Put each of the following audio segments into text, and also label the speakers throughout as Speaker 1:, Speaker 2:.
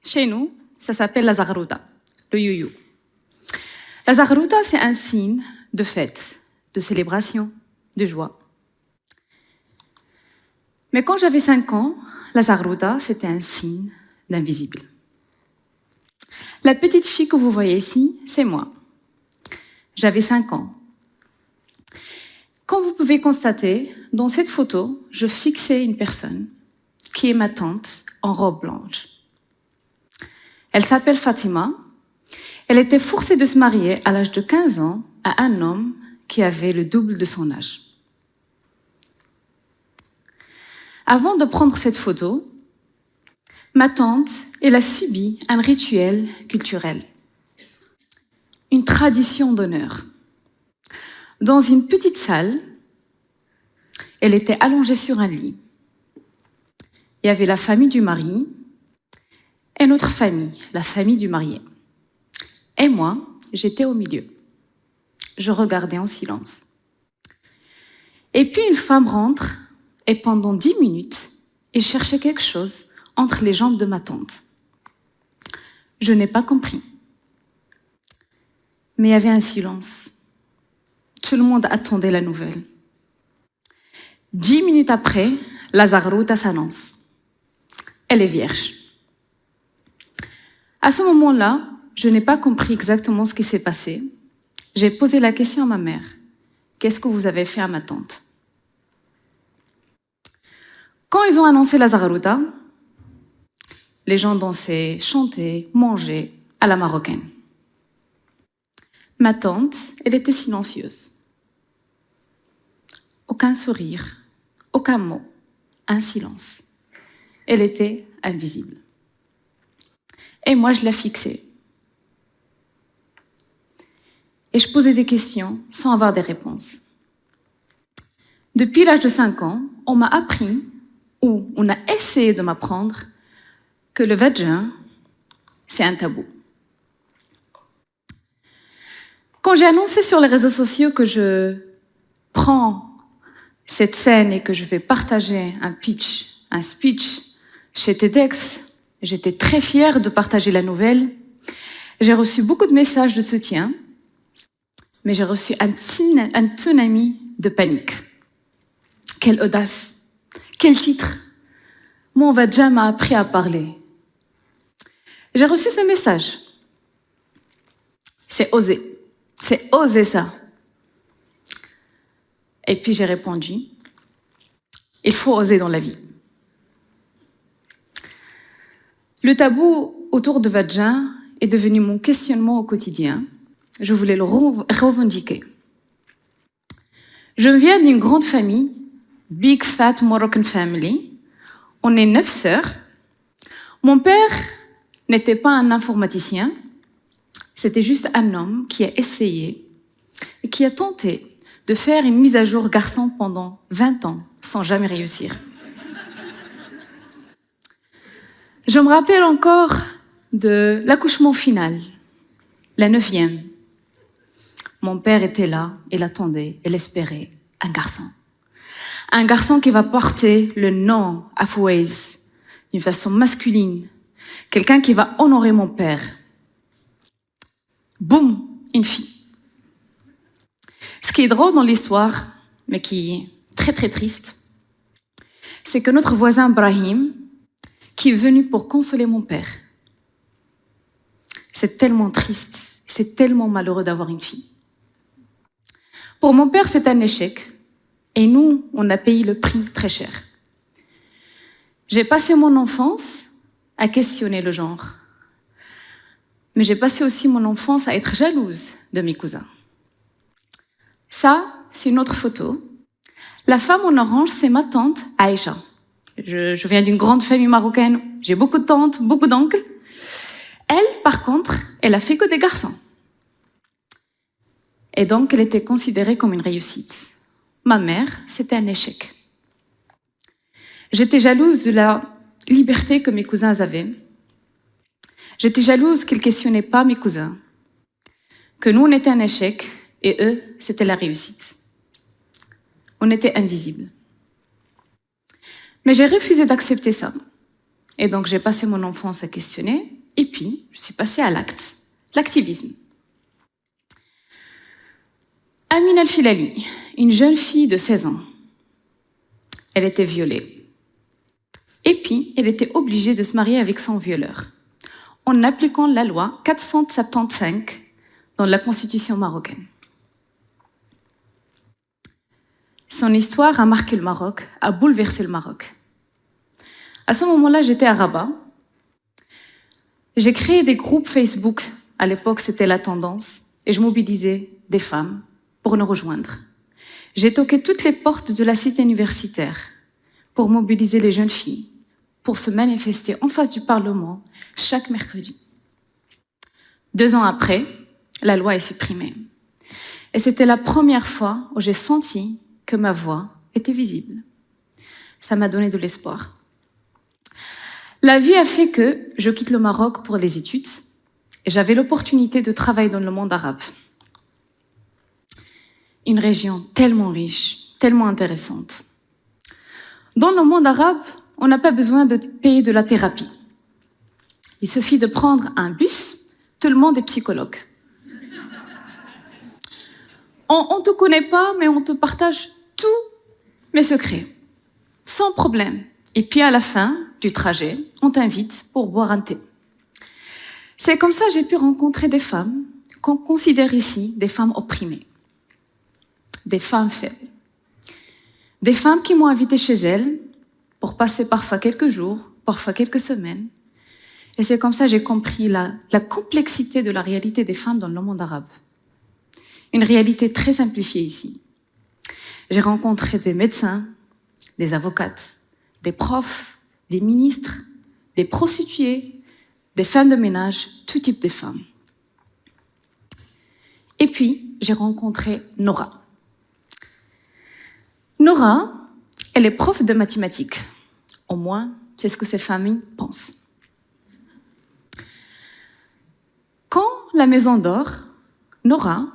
Speaker 1: Chez nous, ça s'appelle la zaghrouta, le youyou. La zaghrouta, c'est un signe de fête, de célébration, de joie. Mais quand j'avais 5 ans, la zaghrouta, c'était un signe d'invisible. La petite fille que vous voyez ici, c'est moi. J'avais 5 ans. Comme vous pouvez constater, dans cette photo, je fixais une personne qui est ma tante en robe blanche. Elle s'appelle Fatima. Elle était forcée de se marier à l'âge de 15 ans à un homme qui avait le double de son âge. Avant de prendre cette photo, ma tante, elle a subi un rituel culturel, une tradition d'honneur. Dans une petite salle, elle était allongée sur un lit. Il y avait la famille du mari et notre famille, la famille du marié. Et moi, j'étais au milieu. Je regardais en silence. Et puis une femme rentre et pendant 10 minutes, elle cherchait quelque chose entre les jambes de ma tante. Je n'ai pas compris. Mais il y avait un silence. Tout le monde attendait la nouvelle. 10 minutes après, la zaghrouta s'annonce. Elle est vierge. À ce moment-là, je n'ai pas compris exactement ce qui s'est passé. J'ai posé la question à ma mère. Qu'est-ce que vous avez fait à ma tante? Quand ils ont annoncé la zaghrouta, les gens dansaient, chantaient, mangeaient à la marocaine. Ma tante, elle était silencieuse. Aucun sourire, aucun mot, un silence. Elle était invisible. Et moi, je la fixais. Et je posais des questions sans avoir des réponses. Depuis l'âge de 5 ans, on m'a appris, ou on a essayé de m'apprendre, que le vagin, c'est un tabou. Quand j'ai annoncé sur les réseaux sociaux que je prends cette scène et que je vais partager un speech chez TEDx, j'étais très fière de partager la nouvelle. J'ai reçu beaucoup de messages de soutien, mais j'ai reçu un tsunami de panique. Quelle audace! Quel titre! Mon vagin m'a appris à parler. J'ai reçu ce message. C'est osé. C'est osé ça. Et puis j'ai répondu, il faut oser dans la vie. Le tabou autour de vagin est devenu mon questionnement au quotidien. Je voulais le revendiquer. Je viens d'une grande famille, big fat Moroccan family. On est 9 sœurs. Mon père n'était pas un informaticien. C'était juste un homme qui a essayé et qui a tenté de faire une mise à jour garçon pendant 20 ans sans jamais réussir. Je me rappelle encore de l'accouchement final, la 9e. Mon père était là, il attendait, il espérait un garçon. Un garçon qui va porter le nom Afouaïs d'une façon masculine. Quelqu'un qui va honorer mon père. Boum, une fille. Ce qui est drôle dans l'histoire, mais qui est très très triste, c'est que notre voisin Brahim, qui est venu pour consoler mon père, c'est tellement triste, c'est tellement malheureux d'avoir une fille. Pour mon père, c'est un échec. Et nous, on a payé le prix très cher. J'ai passé mon enfance à questionner le genre. Mais j'ai passé aussi mon enfance à être jalouse de mes cousins. Ça, c'est une autre photo. La femme en orange, c'est ma tante Aïcha. Je viens d'une grande famille marocaine. J'ai beaucoup de tantes, beaucoup d'oncles. Elle, par contre, elle a fait que des garçons. Et donc, elle était considérée comme une réussite. Ma mère, c'était un échec. J'étais jalouse de la liberté que mes cousins avaient. J'étais jalouse qu'ils ne questionnaient pas mes cousins. Que nous, on était un échec et eux, c'était la réussite. On était invisibles. Mais j'ai refusé d'accepter ça. Et donc, j'ai passé mon enfance à questionner. Et puis, je suis passée à l'acte, l'activisme. Amine El-Filali, une jeune fille de 16 ans. Elle était violée. Et puis, elle était obligée de se marier avec son violeur, en appliquant la loi 475 dans la Constitution marocaine. Son histoire a marqué le Maroc, a bouleversé le Maroc. À ce moment-là, j'étais à Rabat. J'ai créé des groupes Facebook. À l'époque, c'était la tendance. Et je mobilisais des femmes pour nous rejoindre. J'ai toqué toutes les portes de la cité universitaire pour mobiliser les jeunes filles, pour se manifester en face du Parlement chaque mercredi. 2 ans après, la loi est supprimée. Et c'était la première fois où j'ai senti que ma voix était visible. Ça m'a donné de l'espoir. La vie a fait que je quitte le Maroc pour les études et j'avais l'opportunité de travailler dans le monde arabe. Une région tellement riche, tellement intéressante. Dans le monde arabe, on n'a pas besoin de payer de la thérapie. Il suffit de prendre un bus, tout le monde est psychologue. On ne te connaît pas, mais on te partage tous mes secrets, sans problème. Et puis à la fin du trajet, on t'invite pour boire un thé. C'est comme ça que j'ai pu rencontrer des femmes qu'on considère ici des femmes opprimées, des femmes faibles, des femmes qui m'ont invitée chez elles pour passer parfois quelques jours, parfois quelques semaines. Et c'est comme ça que j'ai compris la complexité de la réalité des femmes dans le monde arabe. Une réalité très simplifiée ici. J'ai rencontré des médecins, des avocates, des profs, des ministres, des prostituées, des femmes de ménage, tout type de femmes. Et puis, j'ai rencontré Nora. Nora, elle est prof de mathématiques. Au moins, c'est ce que ses familles pensent. Quand la maison dort, Nora,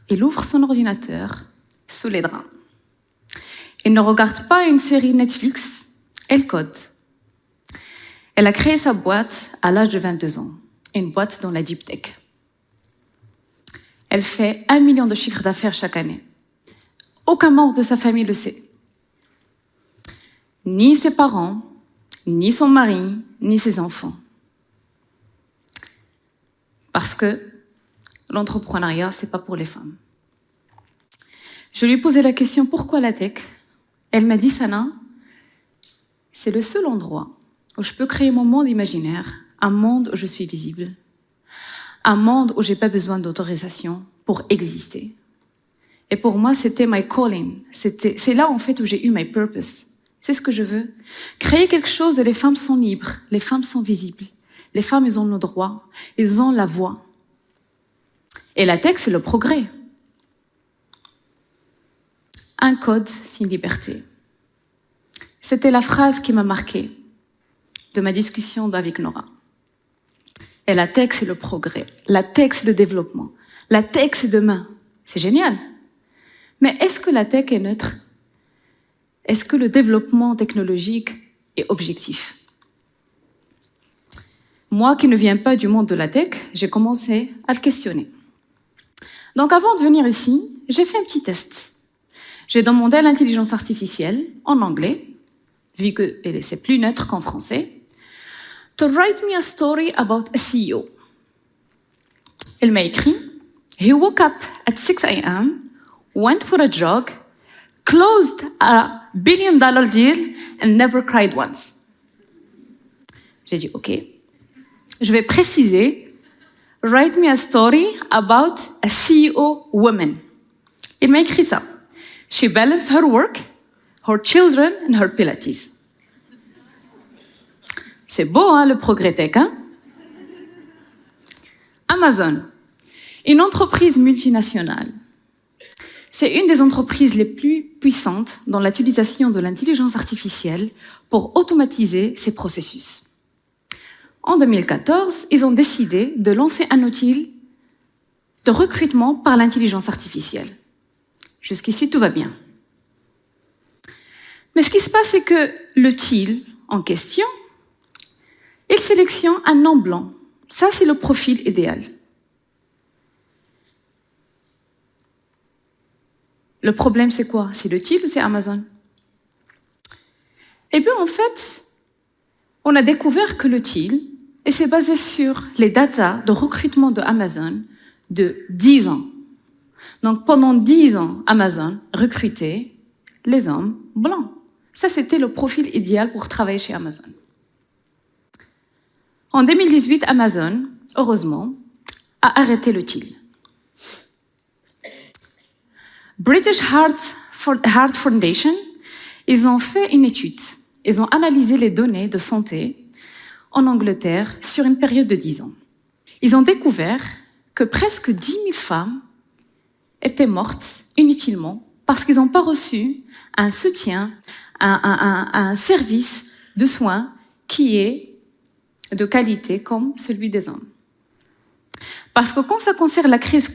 Speaker 1: elle ouvre son ordinateur sous les draps. Elle ne regarde pas une série Netflix, elle code. Elle a créé sa boîte à l'âge de 22 ans, une boîte dans la deep tech. Elle fait 1 million de chiffre d'affaires chaque année. Aucun membre de sa famille le sait. Ni ses parents, ni son mari, ni ses enfants. Parce que l'entrepreneuriat, c'est pas pour les femmes. Je lui ai posé la question, pourquoi la tech? Elle m'a dit, Sana, c'est le seul endroit où je peux créer mon monde imaginaire, un monde où je suis visible, un monde où j'ai pas besoin d'autorisation pour exister. Et pour moi, c'était my calling. C'est là, en fait, où j'ai eu my purpose. C'est ce que je veux. Créer quelque chose où les femmes sont libres, les femmes sont visibles. Les femmes, elles ont le droit, elles ont la voix. Et la tech, c'est le progrès. Un code, c'est une liberté. C'était la phrase qui m'a marquée de ma discussion avec Nora. Et la tech, c'est le progrès. La tech, c'est le développement. La tech, c'est demain. C'est génial. Mais est-ce que la tech est neutre? Est-ce que le développement technologique est objectif? Moi, qui ne viens pas du monde de la tech, j'ai commencé à le questionner. Donc avant de venir ici, j'ai fait un petit test. J'ai demandé à l'intelligence artificielle, en anglais, vu que c'est plus neutre qu'en français, to write me a story about a CEO. Elle m'a écrit, he woke up at 6 a.m., went for a jog, closed a $1 billion deal and never cried once. J'ai dit, OK. Je vais préciser, write me a story about a CEO woman. Il m'a écrit ça. She balanced her work, her children and her Pilates. C'est beau, hein, le progrès tech, hein? Amazon, une entreprise multinationale. C'est une des entreprises les plus puissantes dans l'utilisation de l'intelligence artificielle pour automatiser ses processus. En 2014, ils ont décidé de lancer un outil de recrutement par l'intelligence artificielle. Jusqu'ici, tout va bien. Mais ce qui se passe, c'est que l'outil en question, Il sélectionne un homme blanc. Ça, c'est le profil idéal. Le problème, c'est quoi? C'est le Thiel ou c'est Amazon? Et puis, en fait, on a découvert que le Thiel, et c'est basé sur les datas de recrutement de Amazon de 10 ans. Donc, pendant 10 ans, Amazon recrutait les hommes blancs. Ça, c'était le profil idéal pour travailler chez Amazon. En 2018, Amazon, heureusement, a arrêté le Thiel. British Heart Foundation, ils ont fait une étude. Ils ont analysé les données de santé en Angleterre sur une période de 10 ans. Ils ont découvert que presque 10 000 femmes étaient mortes inutilement parce qu'ils n'ont pas reçu un soutien, un service de soins qui est de qualité comme celui des hommes. Parce que quand ça concerne la crise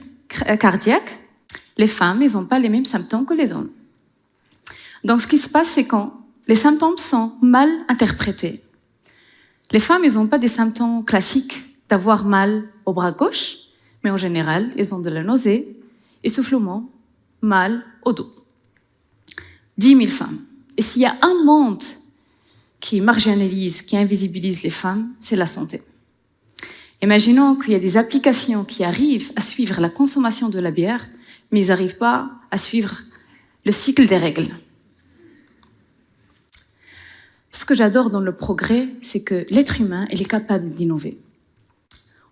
Speaker 1: cardiaque, les femmes, ils n'ont pas les mêmes symptômes que les hommes. Donc, ce qui se passe, c'est quand les symptômes sont mal interprétés. Les femmes, elles n'ont pas des symptômes classiques d'avoir mal au bras gauche, mais en général, elles ont de la nausée, essoufflement, mal au dos. 10 000 femmes. Et s'il y a un monde qui marginalise, qui invisibilise les femmes, c'est la santé. Imaginons qu'il y a des applications qui arrivent à suivre la consommation de la bière, mais ils n'arrivent pas à suivre le cycle des règles. Ce que j'adore dans le progrès, c'est que l'être humain, il est capable d'innover.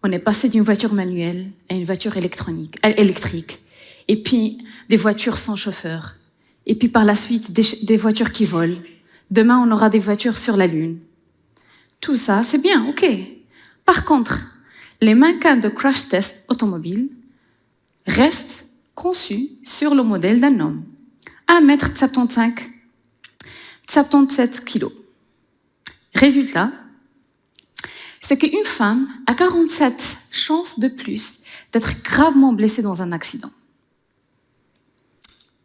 Speaker 1: On est passé d'une voiture manuelle à une voiture électrique, et puis des voitures sans chauffeur, et puis par la suite des voitures qui volent. Demain, on aura des voitures sur la Lune. Tout ça, c'est bien, ok. Par contre, les mannequins de crash test automobile restent conçus sur le modèle d'un homme. 1,75 m, 77 kg. Résultat, c'est qu'une femme a 47 chances de plus d'être gravement blessée dans un accident.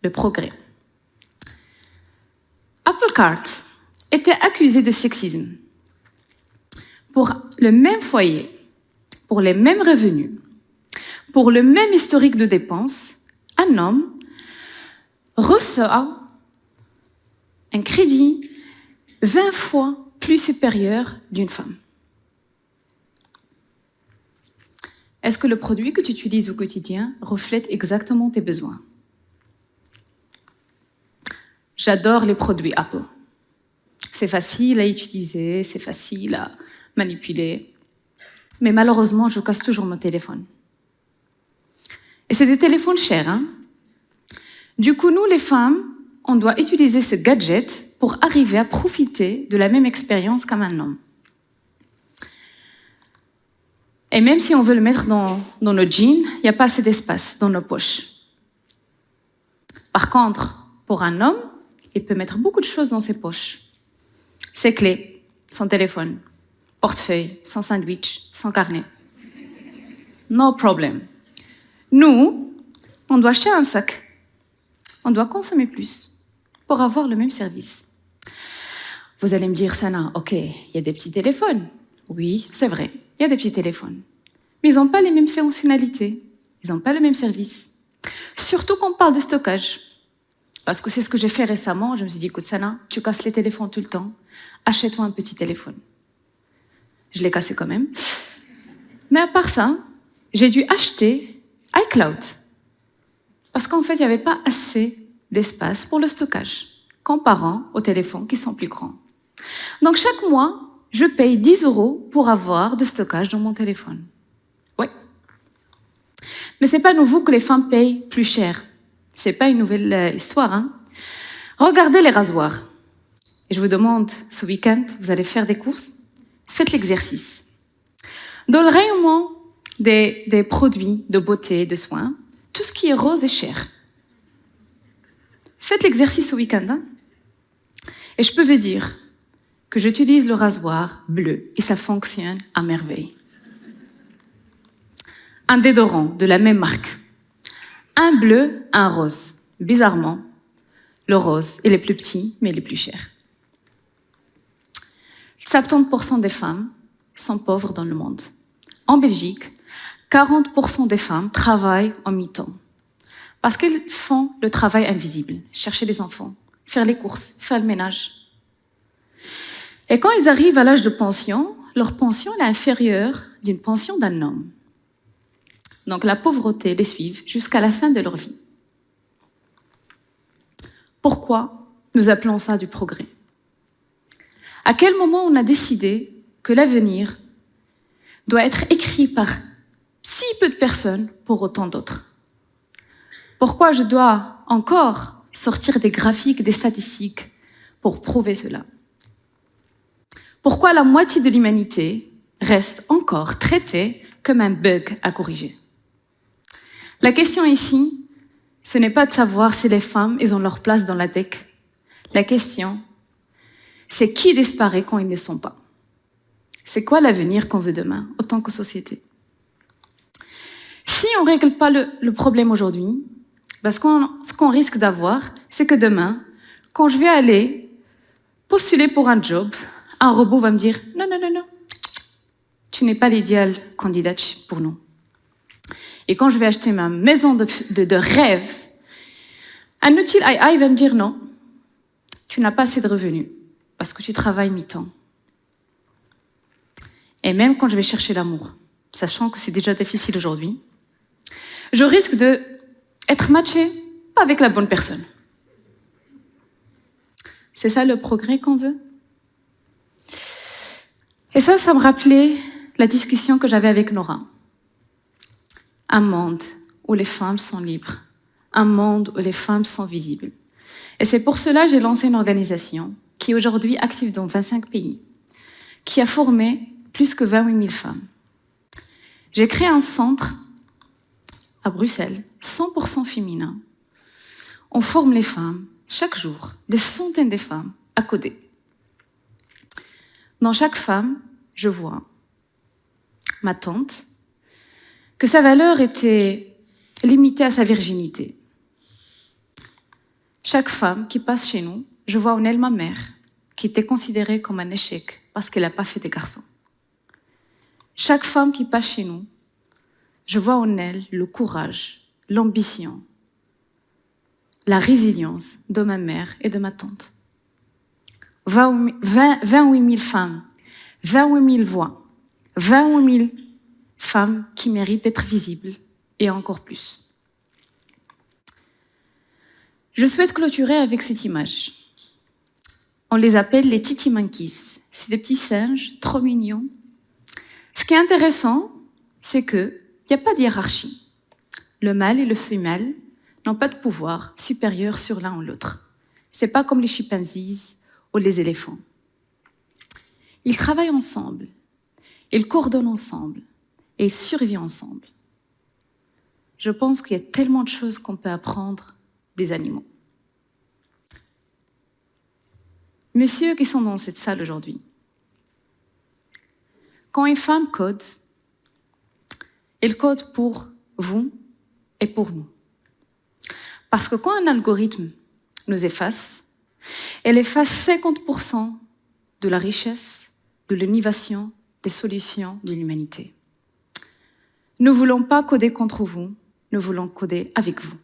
Speaker 1: Le progrès. Apple Cart était accusé de sexisme. Pour le même foyer, pour les mêmes revenus, pour le même historique de dépenses, un homme reçoit un crédit 20 fois plus supérieur d'une femme. Est-ce que le produit que tu utilises au quotidien reflète exactement tes besoins? J'adore les produits Apple. C'est facile à utiliser, c'est facile à manipuler. Mais malheureusement, je casse toujours mon téléphone. Et c'est des téléphones chers, hein? Du coup, nous, les femmes, on doit utiliser ce gadget pour arriver à profiter de la même expérience qu'un homme. Et même si on veut le mettre dans nos jeans, il n'y a pas assez d'espace dans nos poches. Par contre, pour un homme, il peut mettre beaucoup de choses dans ses poches. Ses clés, son téléphone, portefeuille, son sandwich, son carnet. No problem. Nous, on doit acheter un sac. On doit consommer plus pour avoir le même service. Vous allez me dire, Sana, ok, il y a des petits téléphones. Oui, c'est vrai, il y a des petits téléphones. Mais ils n'ont pas les mêmes fonctionnalités. Ils n'ont pas le même service. Surtout quand on parle de stockage. Parce que c'est ce que j'ai fait récemment. Je me suis dit, écoute, Sana, tu casses les téléphones tout le temps. Achète-toi un petit téléphone. Je l'ai cassé quand même. Mais à part ça, j'ai dû acheter iCloud. Parce qu'en fait, il n'y avait pas assez d'espace pour le stockage, comparant aux téléphones qui sont plus grands. Donc chaque mois, je paye 10 € pour avoir de stockage dans mon téléphone. Oui. Mais c'est pas nouveau que les femmes payent plus cher. C'est pas une nouvelle histoire, hein. Regardez les rasoirs. Et je vous demande, ce week-end, vous allez faire des courses? Faites l'exercice. Dans le rayon des produits de beauté, de soins, tout ce qui est rose est cher. Faites l'exercice ce week-end, hein. Et je peux vous dire que j'utilise le rasoir bleu et ça fonctionne à merveille. Un déodorant de la même marque. Un bleu, un rose. Bizarrement, le rose, il est plus petit, mais il est plus cher. 70% des femmes sont pauvres dans le monde. En Belgique, 40% des femmes travaillent en mi-temps parce qu'elles font le travail invisible, chercher les enfants, faire les courses, faire le ménage. Et quand ils arrivent à l'âge de pension, leur pension est inférieure d'une pension d'un homme. Donc la pauvreté les suit jusqu'à la fin de leur vie. Pourquoi nous appelons ça du progrès? À quel moment on a décidé que l'avenir doit être écrit par si peu de personnes pour autant d'autres? Pourquoi je dois encore sortir des graphiques, des statistiques pour prouver cela? Pourquoi la moitié de l'humanité reste encore traitée comme un bug à corriger? La question ici, ce n'est pas de savoir si les femmes elles ont leur place dans la tech. La question, c'est qui disparaît quand ils ne sont pas. C'est quoi l'avenir qu'on veut demain, autant que société? Si on ne règle pas le problème aujourd'hui, ce qu'on risque d'avoir, c'est que demain, quand je vais aller postuler pour un job, un robot va me dire « Non, non, non, non, tu n'es pas l'idéal candidate pour nous. » Et quand je vais acheter ma maison de rêve, un outil AI va me dire « Non, tu n'as pas assez de revenus parce que tu travailles mi-temps. » Et même quand je vais chercher l'amour, sachant que c'est déjà difficile aujourd'hui, je risque d'être matchée pas avec la bonne personne. C'est ça le progrès qu'on veut? Et ça me rappelait la discussion que j'avais avec Nora. Un monde où les femmes sont libres, un monde où les femmes sont visibles. Et c'est pour cela que j'ai lancé une organisation qui est aujourd'hui active dans 25 pays, qui a formé plus que 28 000 femmes. J'ai créé un centre à Bruxelles, 100% féminin. On forme les femmes, chaque jour, des centaines de femmes à coder. Dans chaque femme, je vois ma tante, que sa valeur était limitée à sa virginité. Chaque femme qui passe chez nous, je vois en elle ma mère, qui était considérée comme un échec parce qu'elle n'a pas fait des garçons. Chaque femme qui passe chez nous, je vois en elle le courage, l'ambition, la résilience de ma mère et de ma tante. 28 000 femmes, 28 000 voix, 28 000 femmes qui méritent d'être visibles et encore plus. Je souhaite clôturer avec cette image. On les appelle les Titi Monkeys. C'est des petits singes trop mignons. Ce qui est intéressant, c'est qu'il n'y a pas de hiérarchie. Le mâle et le femelle n'ont pas de pouvoir supérieur sur l'un ou l'autre. C'est pas comme les chimpanzés ou les éléphants. Ils travaillent ensemble, ils coordonnent ensemble et ils survivent ensemble. Je pense qu'il y a tellement de choses qu'on peut apprendre des animaux. Messieurs qui sont dans cette salle aujourd'hui, quand une femme code, elle code pour vous et pour nous. Parce que quand un algorithme nous efface, elle efface 50% de la richesse, de l'innovation, des solutions de l'humanité. Nous ne voulons pas coder contre vous, nous voulons coder avec vous.